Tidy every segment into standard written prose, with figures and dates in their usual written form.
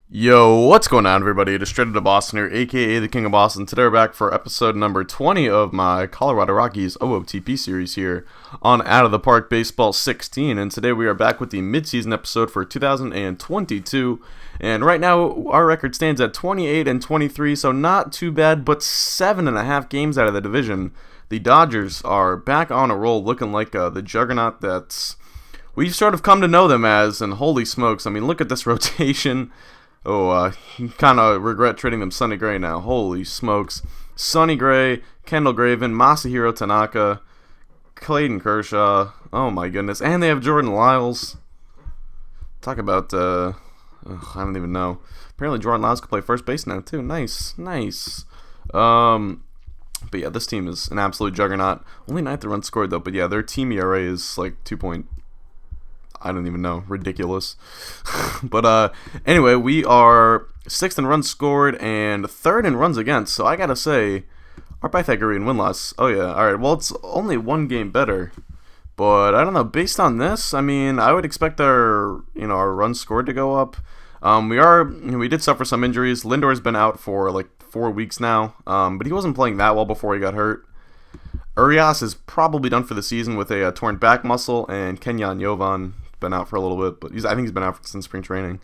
Yo, what's going on, everybody? It is Straight to Boston here, aka the King of Boston. Today we're back for episode number 20 of my Colorado Rockies OOTP series here on Out of the Park Baseball 16. And today we are back with the midseason episode for 2022. And right now our record stands at 28-23, so not too bad, but 7.5 games out of the division. The Dodgers are back on a roll, looking like the juggernaut that's we've sort of come to know them as. And holy smokes, I mean, look at this rotation. Kind of regret trading them Sonny Gray now. Holy smokes. Sonny Gray, Kendall Graven, Masahiro Tanaka, Clayton Kershaw. Oh my goodness. And they have Jordan Lyles. Talk about, I don't even know. Apparently Jordan Lyles can play first base now too. Nice. But yeah, this team is an absolute juggernaut. Only 9th run scored though. But yeah, their team ERA is like 2. I don't even know. Ridiculous. But anyway, we are 6th in runs scored and 3rd in runs against. So I gotta say, our Pythagorean win-loss. Oh yeah, alright. Well, it's only 1 game better. But I don't know. Based on this, I mean, I would expect our runs scored to go up. We did suffer some injuries. Lindor's been out for like 4 weeks now. But he wasn't playing that well before he got hurt. Urias is probably done for the season with a torn back muscle, and Kenyon Yovan been out for a little bit, but I think he's been out since spring training.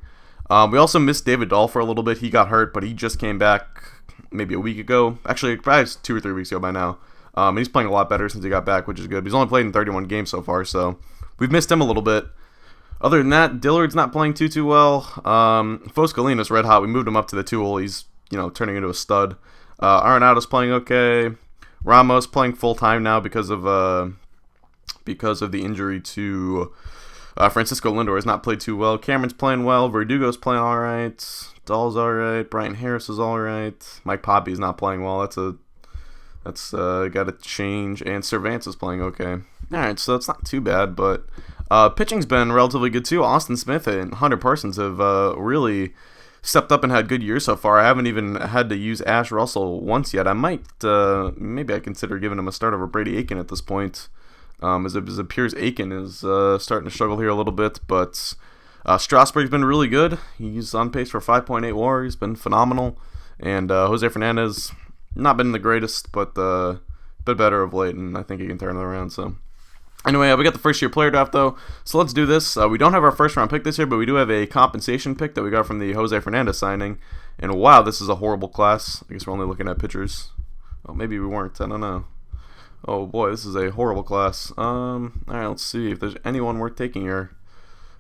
We also missed David Dahl for a little bit. He got hurt, but he just came back maybe a week ago. Actually, probably 2 or 3 weeks ago by now. He's playing a lot better since he got back, which is good. He's only played in 31 games so far, so we've missed him a little bit. Other than that, Dillard's not playing too well. Foscolina's red hot. We moved him up to the 2 hole. He's turning into a stud. Arenado's playing okay. Ramos playing full time now because of the injury to Francisco Lindor. Has not played too well. Cameron's playing well. Verdugo's playing all right. Dahl's all right. Brian Harris is all right. Mike Poppy's not playing well. That's got to change. And Cervantes is playing okay. All right, so it's not too bad, but pitching's been relatively good too. Austin Smith and Hunter Parsons have really stepped up and had good years so far. I haven't even had to use Ash Russell once yet. I might, maybe I consider giving him a start over Brady Aiken at this point. As it appears Aiken is starting to struggle here a little bit, but Strasburg's been really good. He's on pace for 5.8 WAR. He's been phenomenal. And Jose Fernandez, not been the greatest, but a bit better of late, and I think he can turn it around, so... Anyway, we got the first-year player draft, though, so let's do this. We don't have our first-round pick this year, but we do have a compensation pick that we got from the Jose Fernandez signing. And wow, this is a horrible class. I guess we're only looking at pitchers. Oh, maybe we weren't. I don't know. Oh, boy, this is a horrible class. All right, let's see if there's anyone worth taking here.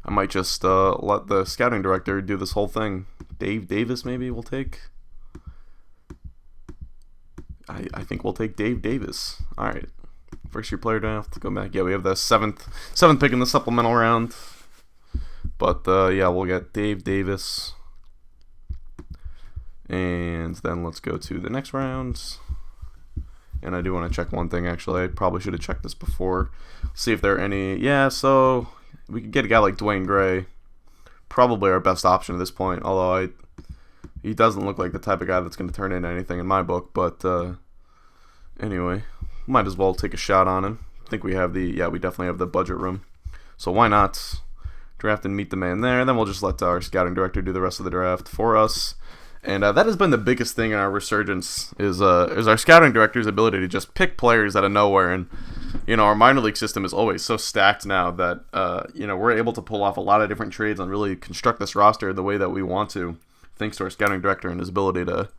I might just let the scouting director do this whole thing. Dave Davis, maybe, we'll take. I think we'll take Dave Davis. All right. First year player draft. Go back. Yeah, we have the seventh pick in the supplemental round. But yeah, we'll get Dave Davis. And then let's go to the next round. And I do want to check one thing actually. I probably should have checked this before. See if there are any. Yeah, so we could get a guy like Dwayne Gray. Probably our best option at this point. Although he doesn't look like the type of guy that's going to turn into anything in my book. But anyway. Might as well take a shot on him. I think we definitely have the budget room. So why not draft and meet the man there? Then we'll just let our scouting director do the rest of the draft for us. And that has been the biggest thing in our resurgence is our scouting director's ability to just pick players out of nowhere. And our minor league system is always so stacked now that we're able to pull off a lot of different trades and really construct this roster the way that we want to, thanks to our scouting director and his ability to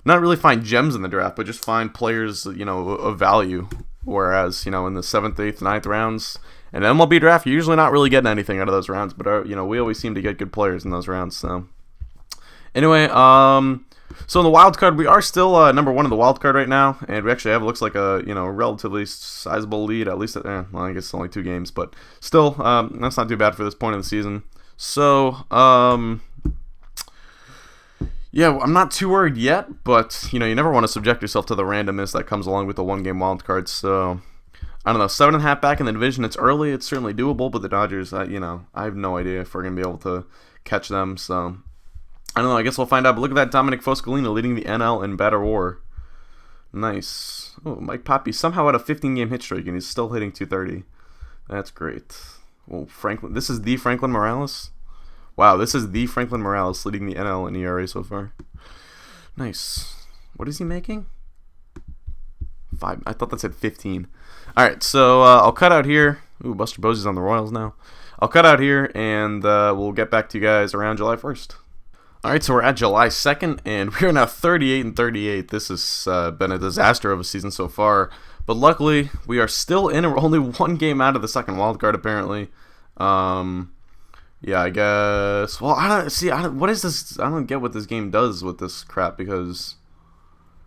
not really find gems in the draft, but just find players, of value. Whereas, in the 7th, 8th, 9th rounds, and MLB draft, you're usually not really getting anything out of those rounds. But, we always seem to get good players in those rounds. So, anyway, so in the wild card, we are still number 1 in the wild card right now. And we actually have, looks like a, relatively sizable lead, at least, I guess it's only 2 games. But still, that's not too bad for this point of the season. So, yeah, I'm not too worried yet, but, you never want to subject yourself to the randomness that comes along with the 1-game wild card, so, I don't know, 7.5 back in the division, it's early, it's certainly doable, but the Dodgers, I have no idea if we're going to be able to catch them, so, I don't know, I guess we'll find out, but look at that Dominic Foscolina leading the NL in batter WAR. Nice. Oh, Mike Poppy somehow had a 15-game hit streak, and he's still hitting 230. That's great. Well, Franklin, this is the Franklin Morales? Wow, this is the Franklin Morales leading the NL in ERA so far. Nice. What is he making? 5. I thought that said 15. All right, so I'll cut out here. Ooh, Buster Posey's on the Royals now. I'll cut out here, and we'll get back to you guys around July 1st. All right, so we're at July 2nd, and we are now 38-38. This has been a disaster of a season so far, but luckily we are still in. We're only one game out of the second wild card, apparently. Yeah, I guess. Well, I don't see. What is this? I don't get what this game does with this crap, because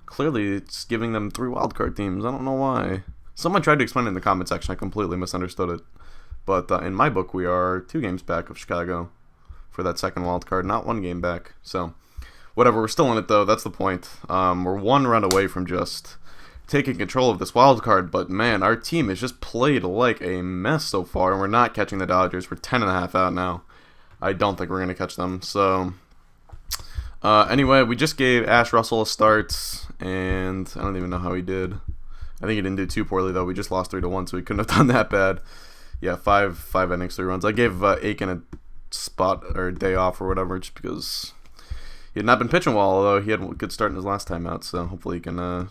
clearly it's giving them 3 wildcard teams. I don't know why. Someone tried to explain it in the comment section. I completely misunderstood it. But in my book, we are 2 games back of Chicago for that second wildcard, not 1 game back. So, whatever. We're still in it, though. That's the point. We're 1 run away from just taking control of this wild card, but man, our team has just played like a mess so far, and we're not catching the Dodgers. We're 10.5 out now. I don't think we're going to catch them. So, anyway, we just gave Ash Russell a start, and I don't even know how he did. I think he didn't do too poorly, though. We just lost 3-1, so he couldn't have done that bad. Yeah, 5 innings, 3 runs. I gave Aiken a spot or a day off or whatever, just because he had not been pitching well, although he had a good start in his last time out, so hopefully he can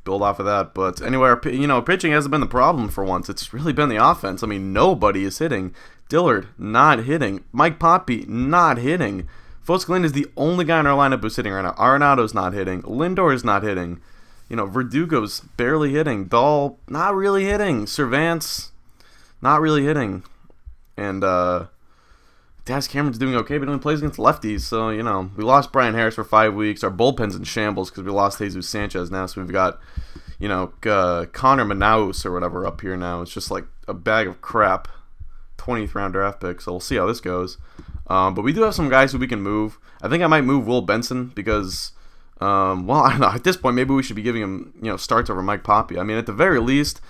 build off of that. But anyway, our pitching hasn't been the problem for once. It's really been the offense. I mean, nobody is hitting. Dillard, not hitting. Mike Poppy, not hitting. Foscalin is the only guy in our lineup who's hitting right now. Arenado's not hitting. Lindor is not hitting. Verdugo's barely hitting. Dahl, not really hitting. Cervant's, not really hitting. And, Daz Cameron's doing okay, but he only plays against lefties, so, we lost Brian Harris for 5 weeks. Our bullpen's in shambles because we lost Jesus Sanchez now, so we've got, Connor Manaus or whatever up here now. It's just like a bag of crap. 20th round draft pick, so we'll see how this goes. But we do have some guys who we can move. I think I might move Will Benson because, I don't know. At this point, maybe we should be giving him, starts over Mike Poppy. I mean, at the very least,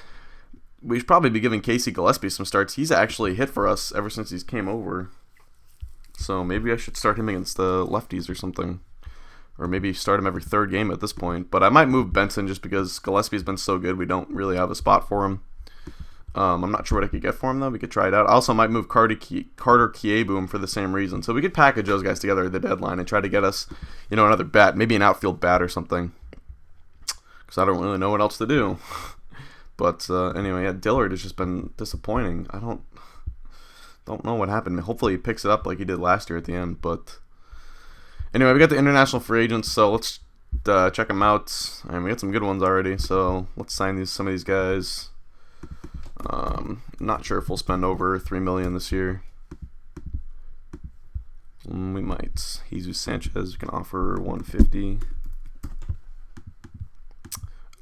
we should probably be giving Casey Gillespie some starts. He's actually hit for us ever since he's came over. So maybe I should start him against the lefties or something. Or maybe start him every 3rd game at this point. But I might move Benson just because Gillespie's been so good, we don't really have a spot for him. I'm not sure what I could get for him, though. We could try it out. I also might move Carter Kieboom for the same reason. So we could package those guys together at the deadline and try to get us, another bat. Maybe an outfield bat or something. Because I don't really know what else to do. But anyway, yeah, Dillard has just been disappointing. I don't know what happened. Hopefully he picks it up like he did last year at the end. But anyway, we got the international free agents, so let's check them out. And we got some good ones already, so let's sign some of these guys. Not sure if we'll spend over $3 million this year. We might. Jesus Sanchez, we can offer $150.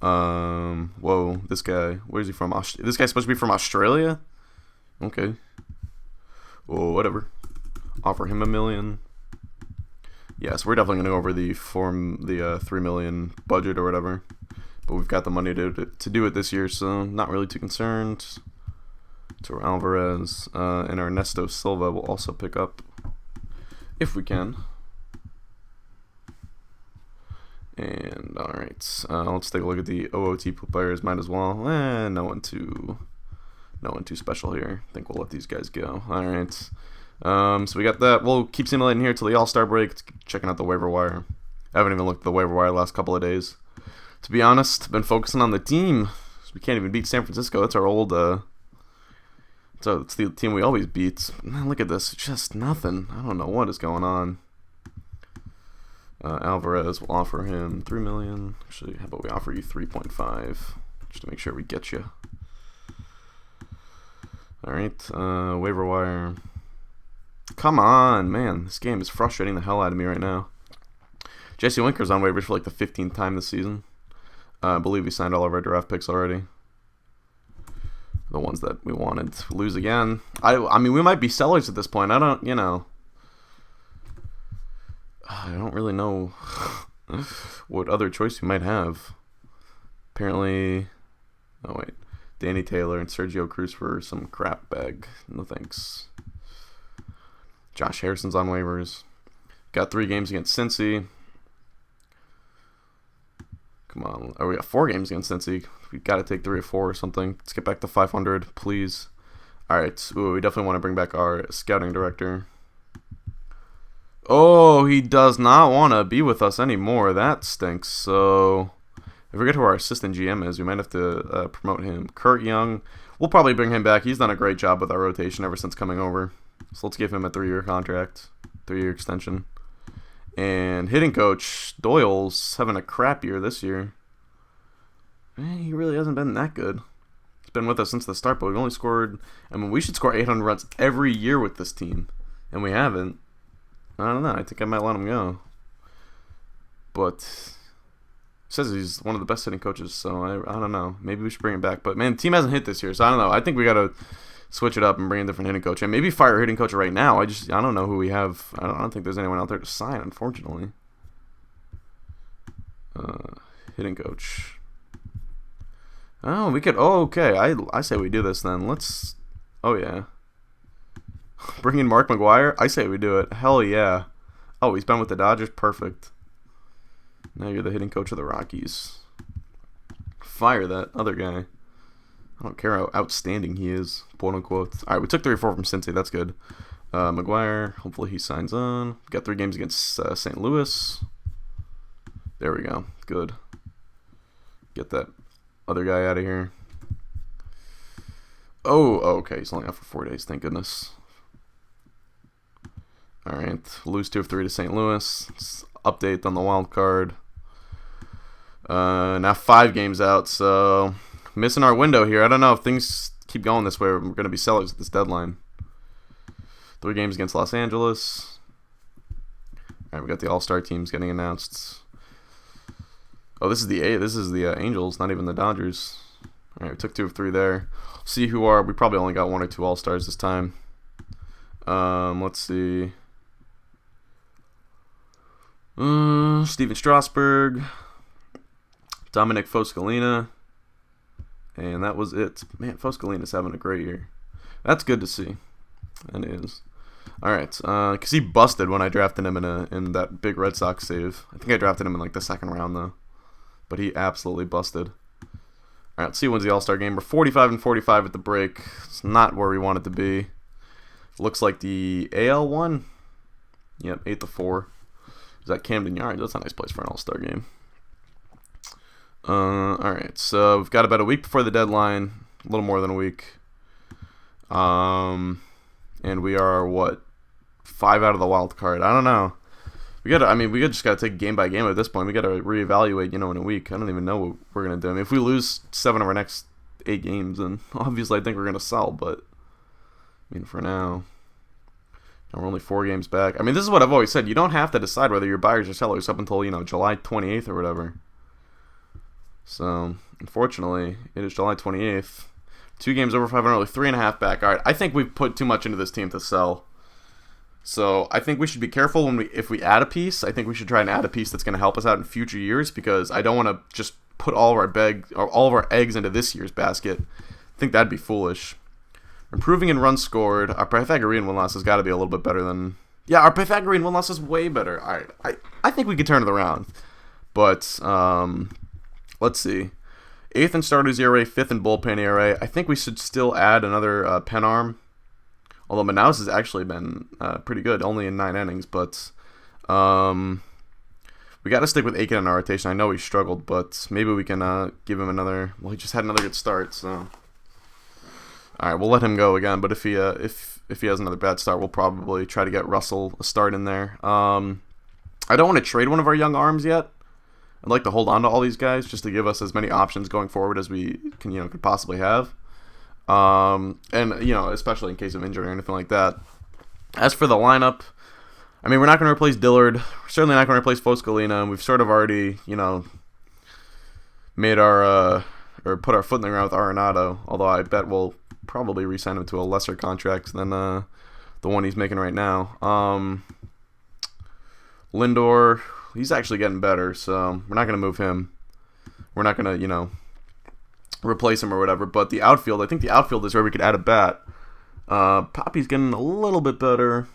Whoa, this guy. Where is he from? This guy's supposed to be from Australia? Okay. Whoa, whatever. Offer him $1 million. Yeah, so we're definitely gonna go over the $3 million budget or whatever. But we've got the money to do it this year, so not really too concerned. To Alvarez and Ernesto Silva will also pick up if we can. And all right, let's take a look at the OOTP players. Might as well. No one too special here. I think we'll let these guys go. All right. So we got that. We'll keep simulating here till the All-Star break. Checking out the waiver wire. I haven't even looked at the waiver wire the last couple of days. To be honest, been focusing on the team. We can't even beat San Francisco. That's our old. So it's the team we always beat. Look at this, just nothing. I don't know what is going on. Alvarez will offer him $3 million. Actually, how about we offer you 3.5 just to make sure we get you. All right, waiver wire. Come on, man. This game is frustrating the hell out of me right now. Jesse Winker's on waivers for like the 15th time this season. I believe we signed all of our draft picks already. The ones that we wanted to lose again. I mean, we might be sellers at this point. I don't really know what other choice we might have. Apparently, oh wait, Danny Taylor and Sergio Cruz for some crap bag. No thanks. Josh Harrison's on waivers. Got 3 games against Cincy. Come on. Oh, we got 4 games against Cincy. We got to take 3 or 4 or something. Let's get back to 500, please. All right. Ooh, we definitely want to bring back our scouting director. Oh, he does not want to be with us anymore. That stinks. So, I forget who our assistant GM is. We might have to promote him. Kurt Young. We'll probably bring him back. He's done a great job with our rotation ever since coming over. So, let's give him a 3-year contract. 3-year extension. And hitting coach, Doyle's having a crap year this year. He really hasn't been that good. He's been with us since the start, but we've only scored... I mean, we should score 800 runs every year with this team. And we haven't. I don't know. I think I might let him go. But he says he's one of the best hitting coaches, so I don't know. Maybe we should bring him back. But, man, the team hasn't hit this year, so I don't know. I think we got to switch it up and bring a different hitting coach. And maybe fire a hitting coach right now. I don't know who we have. I don't think there's anyone out there to sign, unfortunately. Hitting coach. Oh, we could... Oh, okay. I say we do this then. Let's... Oh, yeah. Bring in Mark McGwire? I say we do it. Hell yeah. Oh, he's been with the Dodgers? Perfect. Now you're the hitting coach of the Rockies. Fire that other guy. I don't care how outstanding he is, quote unquote. Alright, we took 3 or 4 from Cincy. That's good. McGwire, hopefully he signs on. Got 3 games against St. Louis. There we go. Good. Get that other guy out of here. Oh, okay. He's only out for 4 days. Thank goodness. Alright, lose 2 of 3 to St. Louis. Let's update on the wild card. Now 5 games out, so missing our window here. I don't know if things keep going this way. We're going to be sellers at this deadline. 3 games against Los Angeles. Alright, we got the All-Star teams getting announced. Oh, this is the Angels, not even the Dodgers. Alright, we took 2 of 3 there. See who are. We probably only got 1 or 2 All-Stars this time. Let's see. Steven Strasburg, Dominic Foscalina, and that was it. Man, Foscalina's having a great year. That's good to see. That is. Alright, because he busted when I drafted him in that big Red Sox save. I think I drafted him in like the 2nd round, though. But he absolutely busted. Alright, let's see who wins the All-Star game. We're 45-45 at the break. It's not where we want it to be. Looks like the AL won. Yep, 8-4. Is that Camden Yards? That's a nice place for an All-Star game. Alright, so we've got about a week before the deadline. A little more than a week. And we are, what, 5 out of the wild card. I don't know. We just gotta take game by game at this point. We gotta reevaluate, in a week. I don't even know what we're gonna do. I mean, if we lose 7 of our next 8 games, then obviously I think we're gonna sell, but for now, we're only 4 games back. I mean, this is what I've always said. You don't have to decide whether you're buyers or sellers up until, July 28th or whatever. So, unfortunately, it is July 28th. 2 games over 500, only 3.5 back. All right, I think we've put too much into this team to sell. So, I think we should be careful if we add a piece. I think we should try and add a piece that's going to help us out in future years, because I don't want to just put all of our eggs into this year's basket. I think that'd be foolish. Improving in runs scored. Our Pythagorean win-loss has got to be a little bit better than... Yeah, our Pythagorean win-loss is way better. All right, I think we could turn it around. But, let's see. 8th in starters ERA, 5th in bullpen ERA. I think we should still add another pen arm. Although Manaus has actually been pretty good, only in 9 innings. But we got to stick with Aiken in our rotation. I know he struggled, but maybe we can give him another... Well, he just had another good start, so... All right, we'll let him go again. But if he has another bad start, we'll probably try to get Russell a start in there. I don't want to trade one of our young arms yet. I'd like to hold on to all these guys just to give us as many options going forward as we could possibly have. And especially in case of injury or anything like that. As for the lineup, I mean, we're not going to replace Dillard. We're certainly not going to replace Foscalina. And we've sort of already, made our or put our foot in the ground with Arenado. Although I bet we'll probably re-sign him to a lesser contract than the one he's making right now. Lindor, he's actually getting better, so we're not going to move him. We're not going to, replace him or whatever. But the outfield, I think the outfield is where we could add a bat. Poppy's getting a little bit better.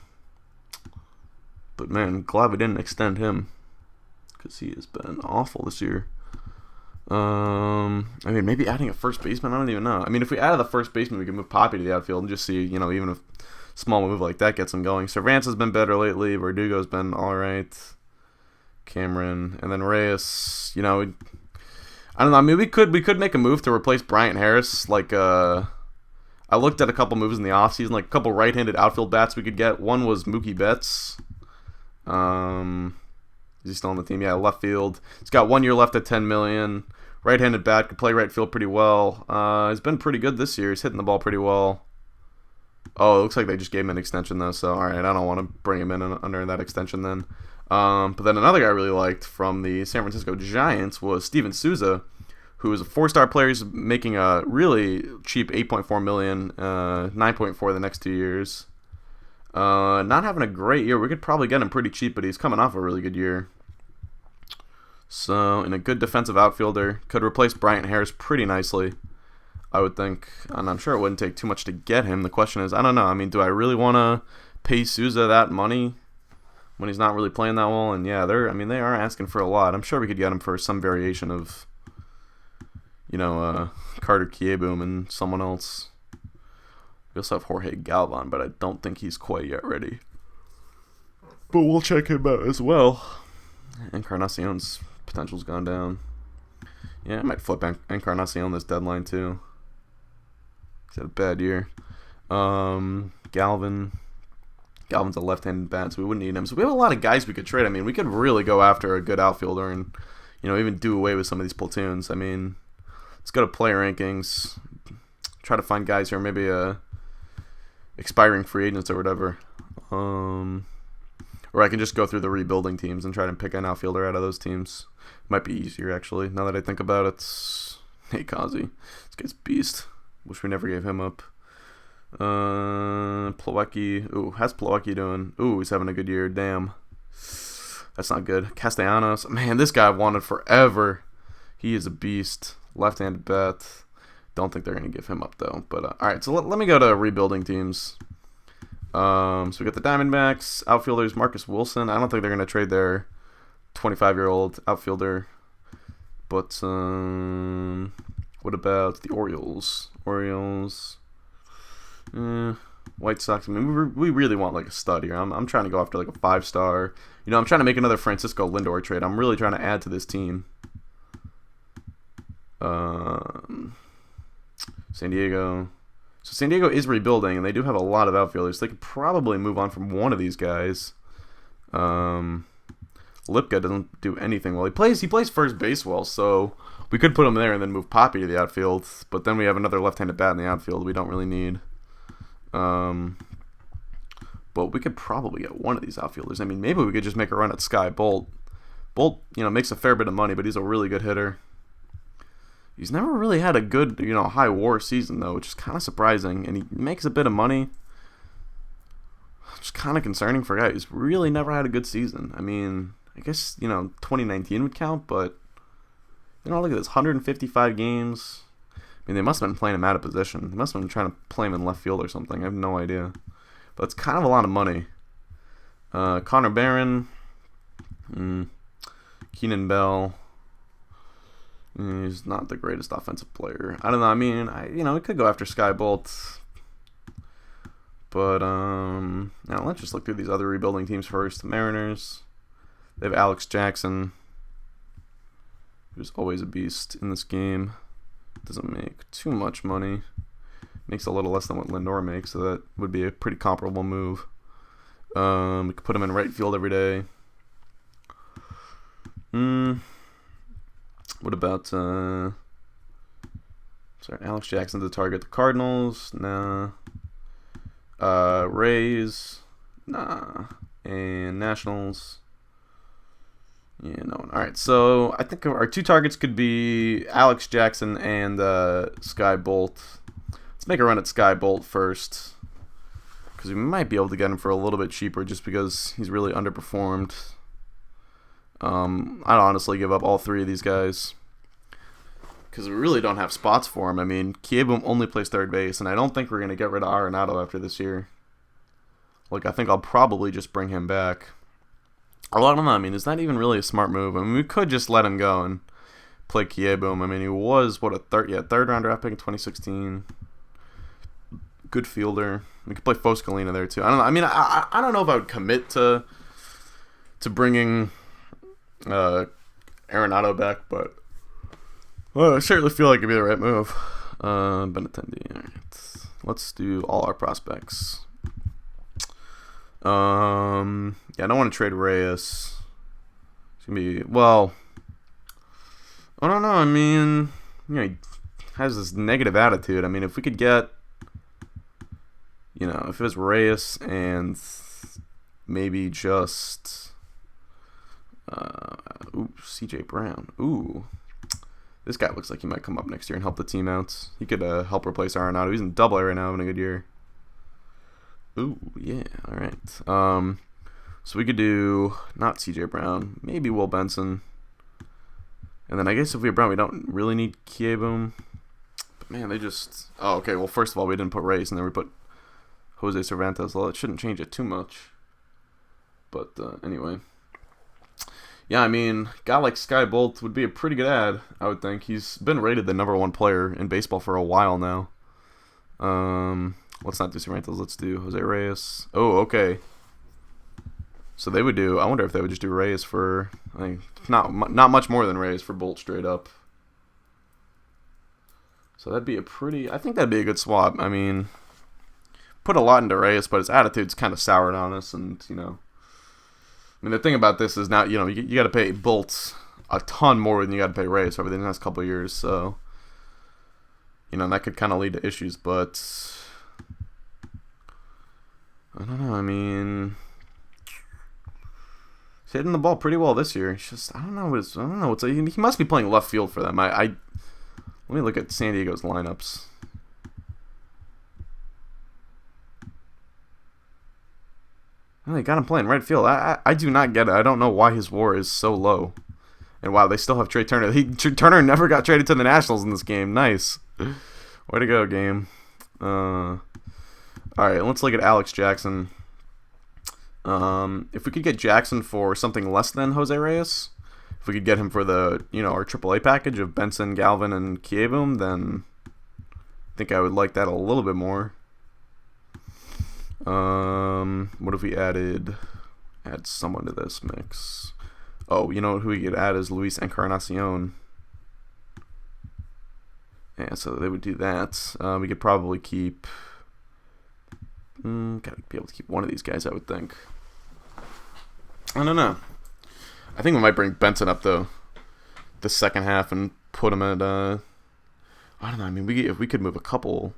But, man, glad we didn't extend him, because he has been awful this year. Maybe adding a first baseman, I don't even know. I mean, if we added the first baseman, we could move Poppy to the outfield and just see, even if small move like that gets him going. Cervantes has been better lately. Verdugo's been all right. Cameron, and then Reyes. You know, I don't know. I mean, we could make a move to replace Bryant Harris. Like, I looked at a couple moves in the offseason, like a couple right-handed outfield bats we could get. One was Mookie Betts. Is he still on the team? Yeah, left field. He's got 1 year left at $10 million. Right-handed bat, could play right field pretty well. He's been pretty good this year. He's hitting the ball pretty well. Oh, it looks like they just gave him an extension though. So all right, I don't want to bring him in under that extension then. But then another guy I really liked from the San Francisco Giants was Steven Souza, who is a 4-star player. He's making a really cheap $8.4 million, $9.4 the next 2 years. Not having a great year. We could probably get him pretty cheap, but he's coming off a really good year. So, and a good defensive outfielder. Could replace Bryant Harris pretty nicely, I would think. And I'm sure it wouldn't take too much to get him. The question is, I don't know. I mean, do I really want to pay Souza that money when he's not really playing that well? And yeah, they are asking for a lot. I'm sure we could get him for some variation of, Carter Kieboom and someone else. We also have Jorge Galvan, but I don't think he's quite yet ready. But we'll check him out as well. Encarnacion's potential's gone down. Yeah, I might flip Encarnacion this deadline too. He's had a bad year. Galvin's a left-handed bat, so we wouldn't need him. So we have a lot of guys we could trade. I mean, we could really go after a good outfielder and, even do away with some of these platoons. I mean, let's go to player rankings. Try to find guys who are maybe expiring free agents or whatever. Or I can just go through the rebuilding teams and try to pick an outfielder out of those teams. Might be easier, actually, now that I think about it. Hey, Kazi. This guy's beast. Wish we never gave him up. Plawecki. Ooh, how's Plawecki doing? Ooh, he's having a good year. Damn. That's not good. Castellanos. Man, this guy I've wanted forever. He is a beast. Left-handed bat. Don't think they're going to give him up, though. But, all right, so let me go to rebuilding teams. So we got the Diamondbacks. Outfielders, Marcus Wilson. I don't think they're going to trade their 25-year-old outfielder. But what about the Orioles? White Sox. I mean, we really want like a stud here. I'm trying to go after like a 5-star. I'm trying to make another Francisco Lindor trade. I'm really trying to add to this team. San Diego. So San Diego is rebuilding, and they do have a lot of outfielders. They could probably move on from one of these guys. Lipka doesn't do anything well. He plays first base well, so we could put him there and then move Poppy to the outfield. But then we have another left-handed bat in the outfield we don't really need. But we could probably get one of these outfielders. I mean, maybe we could just make a run at Sky Bolt. Bolt, makes a fair bit of money, but he's a really good hitter. He's never really had a good, high WAR season, though, which is kind of surprising. And he makes a bit of money. It's kind of concerning for a guy who's really never had a good season. I mean, I guess, 2019 would count, but, look at this, 155 games. I mean, they must have been playing him out of position. They must have been trying to play him in left field or something. I have no idea. But it's kind of a lot of money. Connor Barron. Keenan Bell. He's not the greatest offensive player. I don't know. I mean, we could go after Sky Bolt. But, now let's just look through these other rebuilding teams first. The Mariners. They have Alex Jackson, who's always a beast in this game. Doesn't make too much money. Makes a little less than what Lindor makes, so that would be a pretty comparable move. We could put him in right field every day. What about Alex Jackson to target the Cardinals? Nah. Rays? Nah. And Nationals? Yeah, no one. Alright, so I think our two targets could be Alex Jackson and Sky Bolt. Let's make a run at Sky Bolt first, because we might be able to get him for a little bit cheaper just because he's really underperformed. I'd honestly give up all three of these guys because we really don't have spots for him. I mean, Kieboom only plays third base, and I don't think we're going to get rid of Arenado after this year. Like, I think I'll probably just bring him back. Well, I don't know. I mean, is that even really a smart move? I mean, we could just let him go and play Kieboom. I mean, he was, third round draft pick in 2016. good fielder. We could play Foscalina there too. I don't know. I mean, I don't know if I would commit to bringing Arenado back, but I certainly feel like it'd be the right move. Benintendi. All right. Let's do all our prospects. Yeah, I don't want to trade Reyes. It's gonna be, well, I don't know. I mean, he has this negative attitude. I mean, if we could get, if it was Reyes and maybe just, CJ Brown. Ooh, this guy looks like he might come up next year and help the team out. He could help replace Arenado. He's in Double-A right now, having a good year. Ooh, yeah, all right. So we could do not CJ Brown, maybe Will Benson. And then I guess if we have Brown, we don't really need Kieboom. But man, they just... Oh, okay, well, first of all, we didn't put Reyes, and then we put Jose Cervantes. Well, it shouldn't change it too much. But anyway. Yeah, I mean, a guy like Sky Bolt would be a pretty good ad, I would think. He's been rated the #1 player in baseball for a while now. Let's not do Cervantes. Let's do Jose Reyes. Oh, okay. So they would do... I wonder if they would just do Reyes for... I think not much more than Reyes for Bolt straight up. So that'd be a pretty... I think that'd be a good swap. I mean, put a lot into Reyes, but his attitude's kind of soured on us, and, I mean, the thing about this is now, you got to pay Bolt a ton more than you got to pay Reyes over the next couple of years, so, that could kind of lead to issues, but... I don't know, I mean... He's hitting the ball pretty well this year. It's just, I don't know. He must be playing left field for them. Let me look at San Diego's lineups. Well, they got him playing right field. I do not get it. I don't know why his WAR is so low. And wow, they still have Trey Turner. Turner never got traded to the Nationals in this game. Nice. Way to go, game. All right, let's look at Alex Jackson. If we could get Jackson for something less than Jose Reyes, if we could get him for the, our AAA package of Benson, Galvin, and Kieboom, then I think I would like that a little bit more. What if we add someone to this mix? Oh, who we could add is Luis Encarnacion. Yeah, so they would do that. We could probably keep... gotta be able to keep one of these guys, I would think. I don't know. I think we might bring Benson up, though, the second half and put him at, I don't know, I mean, if we could move a couple...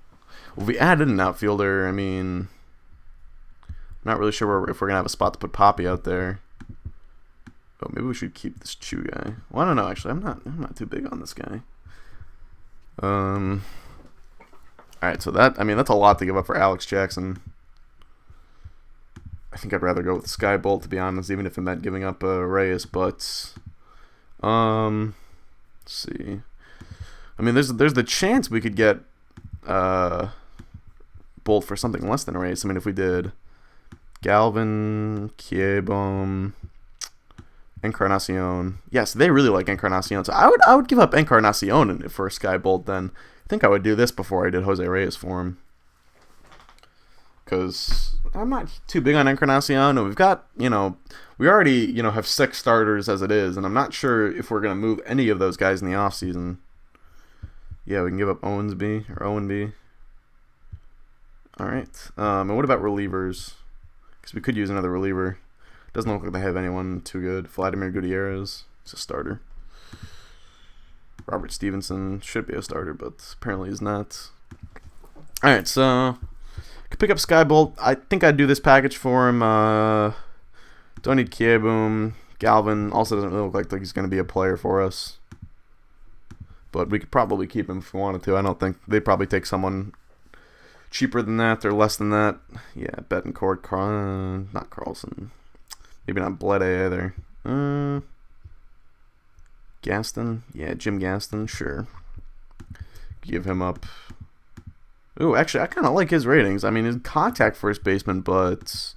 Well, if we added an outfielder, I mean... I'm not really sure if we're going to have a spot to put Poppy out there. Oh, maybe we should keep this Chu guy. Well, I don't know, actually. I'm not too big on this guy. Alright, so that's a lot to give up for Alex Jackson. I think I'd rather go with Sky Bolt, to be honest, even if it meant giving up Reyes, but let's see. I mean, there's the chance we could get Bolt for something less than Reyes. I mean, if we did Galvin, Kieboom, Encarnacion. Yes, they really like Encarnacion, so I would give up Encarnacion for Sky Bolt then. I think I would do this before I did Jose Reyes for him. Because I'm not too big on Encarnacion. And we've got, we already, have 6 starters as it is. And I'm not sure if we're going to move any of those guys in the offseason. Yeah, we can give up Owenby. All right. And what about relievers? Because we could use another reliever. Doesn't look like they have anyone too good. Vladimir Gutierrez is a starter. Robert Stevenson should be a starter, but apparently he's not. Alright, so I could pick up Skybolt. I think I'd do this package for him. Don't need Kieboom. Galvin also doesn't really look like he's going to be a player for us. But we could probably keep him if we wanted to. I don't think they'd probably take someone cheaper than that or less than that. Yeah, Betancourt, not Carlson. Maybe not Blede either. Gaston? Yeah, Jim Gaston, sure. Give him up. Ooh, actually, I kind of like his ratings. I mean, his contact first baseman, but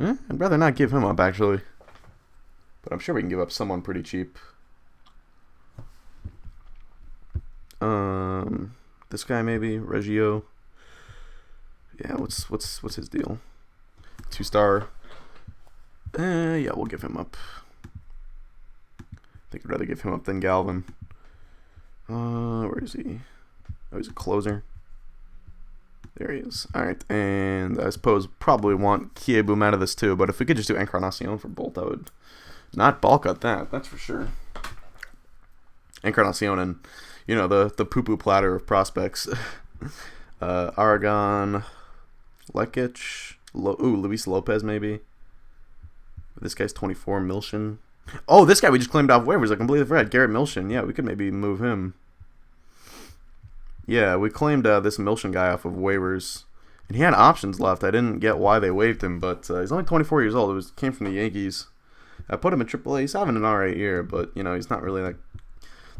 I'd rather not give him up, actually. But I'm sure we can give up someone pretty cheap. This guy maybe, Reggio. Yeah, what's his deal? 2-star. Yeah, we'll give him up. I think I'd rather give him up than Galvin. Where is he? Oh, he's a closer. There he is. Alright, and I suppose probably want Kieboom out of this too, but if we could just do Encarnacion for Bolt, I would not balk at that, that's for sure. Encarnacion and, you know, the poo-poo platter of prospects. Aragon, Lekic, Luis Lopez maybe. This guy's 24, Milshin. Oh, this guy we just claimed off waivers. I completely forgot. Garrett Milshin. Yeah, we could maybe move him. Yeah, we claimed this Milshin guy off of waivers. And he had options left. I didn't get why they waived him, but he's only 24 years old. It came from the Yankees. I put him in AAA. He's having an alright year, but, you know, he's not really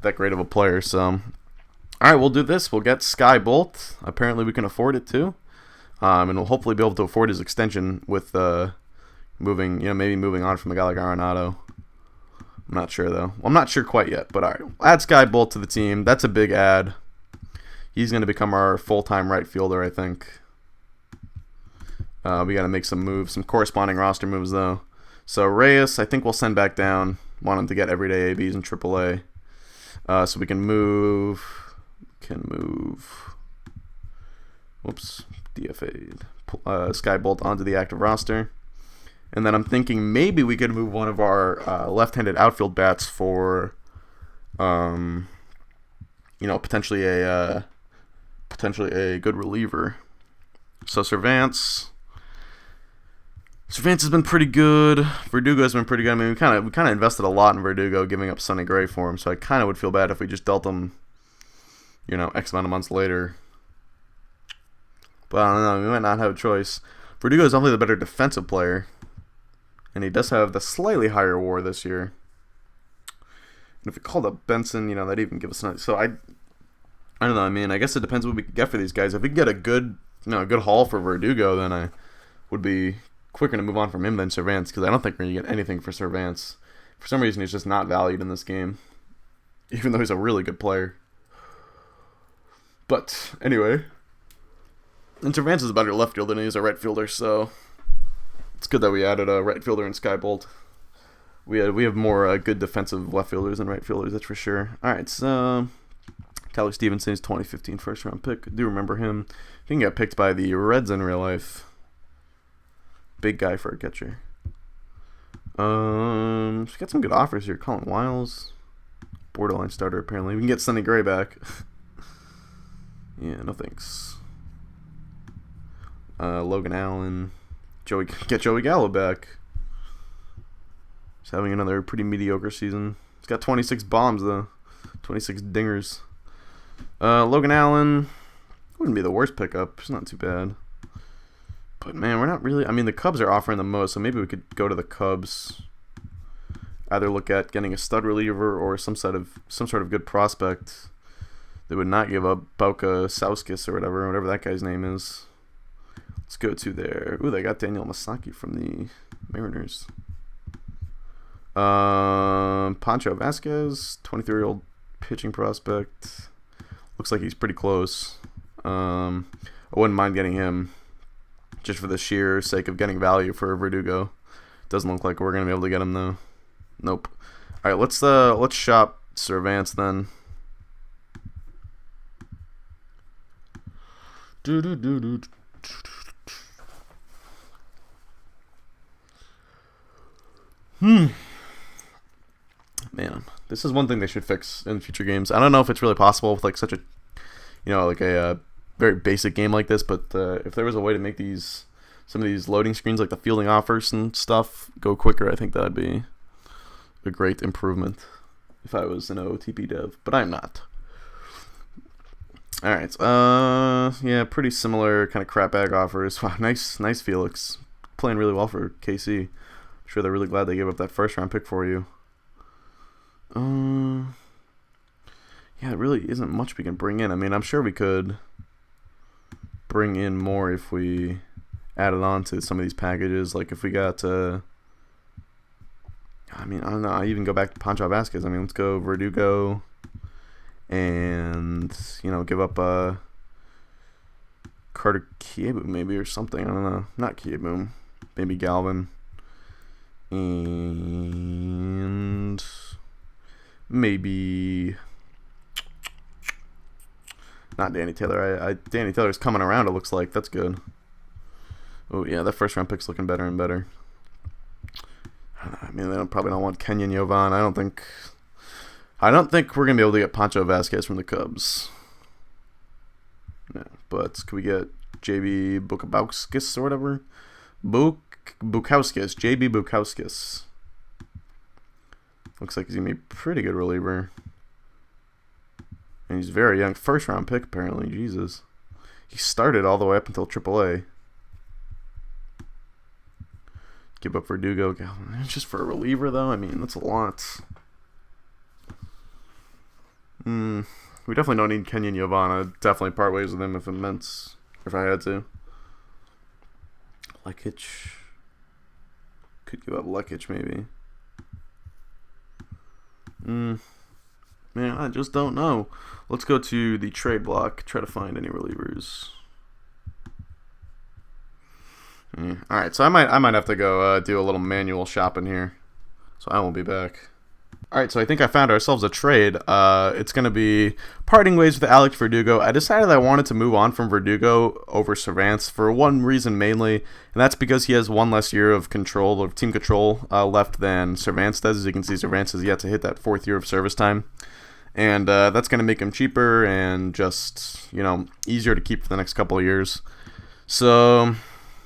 that great of a player. So, alright, we'll do this. We'll get Sky Bolt. Apparently we can afford it too. And we'll hopefully be able to afford his extension with maybe moving on from a guy like Arenado. I'm not sure, though. Well, I'm not sure quite yet, but alright. Add Sky Bolt to the team. That's a big add. He's going to become our full-time right fielder, I think. We got to make some moves, some corresponding roster moves, though. So Reyes, I think we'll send back down. Want him to get everyday ABs in AAA. So we can move. Whoops, DFA'd. Sky Bolt onto the active roster. And then I'm thinking maybe we could move one of our left-handed outfield bats for, potentially a good reliever. So Cervantes has been pretty good. Verdugo's been pretty good. I mean, we kind of invested a lot in Verdugo, giving up Sonny Gray for him. So I kind of would feel bad if we just dealt him, X amount of months later. But I don't know. We might not have a choice. Verdugo is definitely the better defensive player. And he does have the slightly higher WAR this year. And if we called up Benson, that'd even give us another. So I don't know. I mean, I guess it depends what we can get for these guys. If we can get a good haul for Verdugo, then I would be quicker to move on from him than Cervantes, because I don't think we're going to get anything for Cervantes. For some reason, he's just not valued in this game, even though he's a really good player. But anyway, and Cervantes is a better left fielder than he is a right fielder, so it's good that we added a right fielder in Sky Bolt. We have more good defensive left fielders than right fielders, that's for sure. All right, so Tyler Stevenson's 2015 first-round pick. I do remember him. He can get picked by the Reds in real life. Big guy for a catcher. We got some good offers here. Colin Wiles, borderline starter apparently. We can get Sonny Gray back. Yeah, no thanks. Logan Allen. Get Joey Gallo back. He's having another pretty mediocre season. He's got 26 bombs though. 26 dingers. Logan Allen wouldn't be the worst pickup. It's not too bad. But man, we're not really. I mean, the Cubs are offering the most, so maybe we could go to the Cubs. Either look at getting a stud reliever or some sort of good prospect. They would not give up Bauka Sauskis or whatever that guy's name is. Let's go to there. Ooh, they got Daniel Masaki from the Mariners. Pancho Vasquez, 23-year-old pitching prospect. Looks like he's pretty close. I wouldn't mind getting him just for the sheer sake of getting value for Verdugo. Doesn't look like we're going to be able to get him, though. Nope. All right, let's shop Cervantes then. Man, this is one thing they should fix in future games. I don't know if it's really possible with such a, a very basic game like this, but if there was a way to make some of these loading screens, like the fielding offers and stuff, go quicker, I think that'd be a great improvement if I was an OOTP dev, but I'm not. All right, yeah, pretty similar kind of crap bag offers. Wow, nice Felix, playing really well for KC. I'm sure they're really glad they gave up that first round pick for you. Yeah, it really isn't much we can bring in. I mean, I'm sure we could bring in more if we added on to some of these packages. Like if we got I don't know. I even go back to Pancho Vasquez. I mean, let's go Verdugo and, give up Carter Kiebu maybe or something. I don't know. Not Kiebu. Maybe Galvin. And maybe not Danny Taylor. Danny Taylor's coming around, it looks like. That's good. Oh yeah, that first round pick's looking better and better. I mean, they probably don't want Kenyon Yovan. I don't think we're gonna be able to get Pancho Vasquez from the Cubs. No, but can we get JB Bukowskis or whatever? Bukowskis, JB Bukowskis. Looks like he's gonna be a pretty good reliever. And he's very young. First round pick, apparently. Jesus. He started all the way up until AAA. Give up Verdugo. Just for a reliever, though? I mean, that's a lot. We definitely don't need Kenyon Yovan. I'd definitely part ways with him if I had to. Lekic. Could give up Lekic, maybe. Man, I just don't know. Let's go to the trade block. Try to find any relievers. All right, so I might have to go do a little manual shopping here. So I won't be back. All right, so I think I found ourselves a trade. It's going to be parting ways with Alex Verdugo. I decided I wanted to move on from Verdugo over Cervantes for one reason mainly, and that's because he has one less year of control, of team control left than Cervantes does. As you can see, Cervantes has yet to hit that 4th year of service time. And that's going to make him cheaper and just, easier to keep for the next couple of years. So,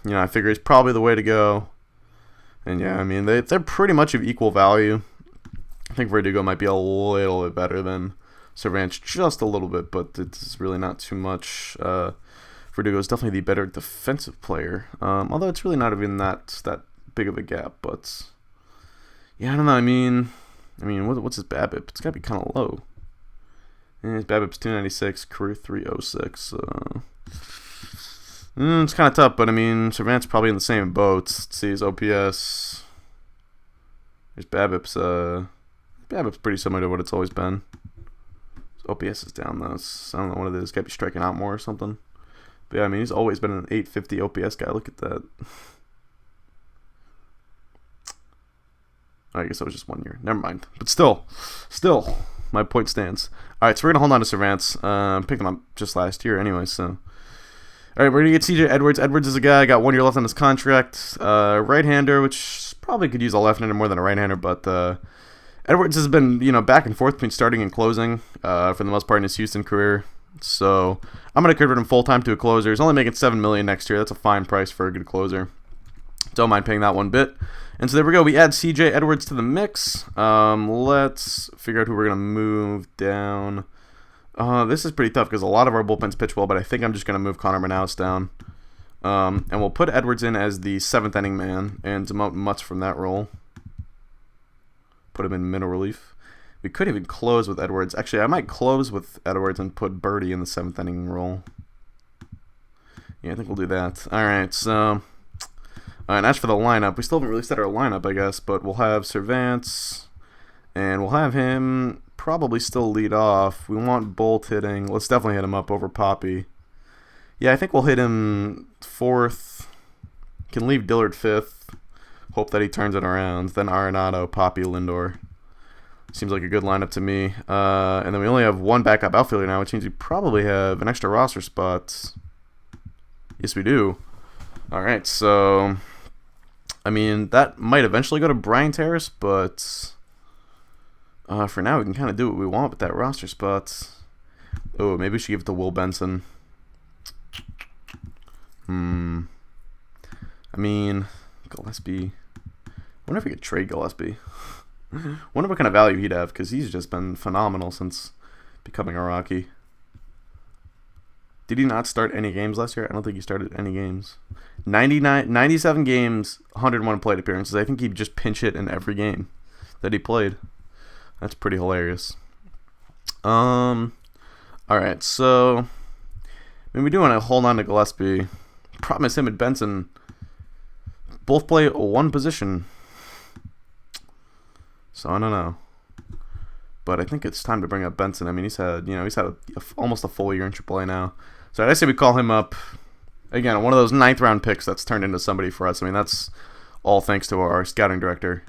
I figure it's probably the way to go. And yeah, I mean, they're pretty much of equal value. I think Verdugo might be a little bit better than Cervantes, just a little bit, but it's really not too much. Verdugo is definitely the better defensive player, although it's really not even that big of a gap. But yeah, I don't know. I mean, what's his BABIP? It's got to be kind of low. And his BABIP's 296, career 306. It's kind of tough, but I mean, Cervantes probably in the same boat. Let's see his OPS. His BABIP's pretty similar to what it's always been. His OPS is down though. I don't know what it is. Got to be striking out more or something. But yeah, I mean, he's always been an 850 OPS guy. Look at that. I guess that was just 1 year. Never mind. But still, my point stands. All right, so we're gonna hold on to Cervantes. Picked him up just last year, anyway. So, all right, we're gonna get CJ Edwards. Edwards is a guy got 1 year left on his contract. Right-hander, which probably could use a left-hander more than a right-hander, but Edwards has been, back and forth between starting and closing for the most part in his Houston career. So I'm gonna convert him full-time to a closer. He's only making $7 million next year. That's a fine price for a good closer. Don't mind paying that one bit. And so there we go. We add CJ Edwards to the mix. Let's figure out who we're going to move down. This is pretty tough because a lot of our bullpens pitch well, but I think I'm just going to move Connor Manaus down. And we'll put Edwards in as the 7th inning man and demote Mutz from that role. Put him in middle relief. We could even close with Edwards. Actually, I might close with Edwards and put Birdie in the 7th inning role. Yeah, I think we'll do that. All right, so... and as for the lineup, we still haven't really set our lineup, I guess, but we'll have Cervantes, and we'll have him probably still lead off. We want Bolt hitting. Let's definitely hit him up over Poppy. Yeah, I think we'll hit him 4th. Can leave Dillard 5th. Hope that he turns it around. Then Arenado, Poppy, Lindor. Seems like a good lineup to me. And then we only have one backup outfielder now, which means we probably have an extra roster spot. Yes, we do. All right, so... I mean, that might eventually go to Brian Terrace, but for now we can kind of do what we want with that roster spot. Oh, maybe we should give it to Will Benson. I mean, Gillespie. I wonder if we could trade Gillespie. Wonder what kind of value he'd have, because he's just been phenomenal since becoming a Rocky. Did he not start any games last year? I don't think he started any games. 97 games, 101 plate appearances. I think he'd just pinch hit in every game that he played. That's pretty hilarious. Alright, so I mean, we do want to hold on to Gillespie. Problem is him and Benson both play one position. So I don't know. But I think it's time to bring up Benson. I mean, he's had almost a full year in AAA now. So I say we call him up. Again, one of those 9th round picks that's turned into somebody for us. I mean, that's all thanks to our scouting director.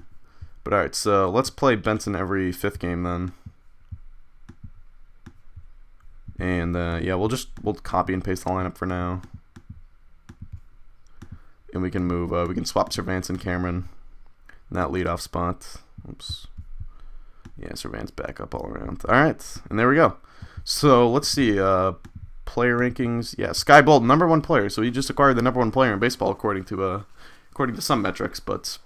But alright, so let's play Benson every 5th game then. And yeah, we'll copy and paste the lineup for now. And we can move, we can swap Servance and Cameron in that leadoff spot. Oops. Yeah, Servance back up all around. Alright, and there we go. So let's see, player rankings. Yeah, Sky Bolt, #1 player. So he just acquired the #1 player in baseball according to some metrics. But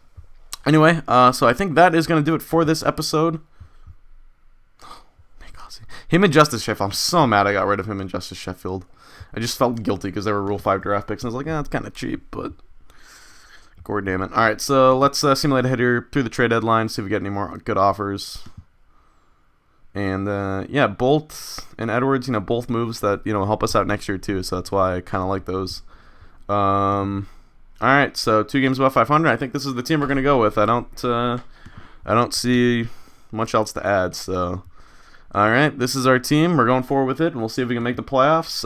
anyway, so I think that is going to do it for this episode. Him and Justice Sheffield. I'm so mad I got rid of him and Justice Sheffield. I just felt guilty because they were Rule 5 draft picks. And I was like, it's kind of cheap, but god damn it. Alright, so let's simulate ahead here through the trade deadline, see if we get any more good offers. And yeah, Bolt and Edwards, both moves that, help us out next year too. So that's why I kind of like those. Alright, so 2 games above 500. I think this is the team we're going to go with. I don't see much else to add, so... Alright, this is our team. We're going forward with it, and we'll see if we can make the playoffs.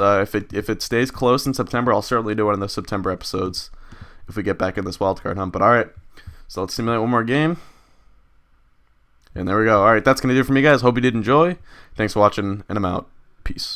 If it stays close in September, I'll certainly do one of the September episodes if we get back in this wildcard hunt. But alright, so let's simulate one more game. And there we go. Alright, that's going to do it for me, guys. Hope you did enjoy. Thanks for watching, and I'm out. Peace.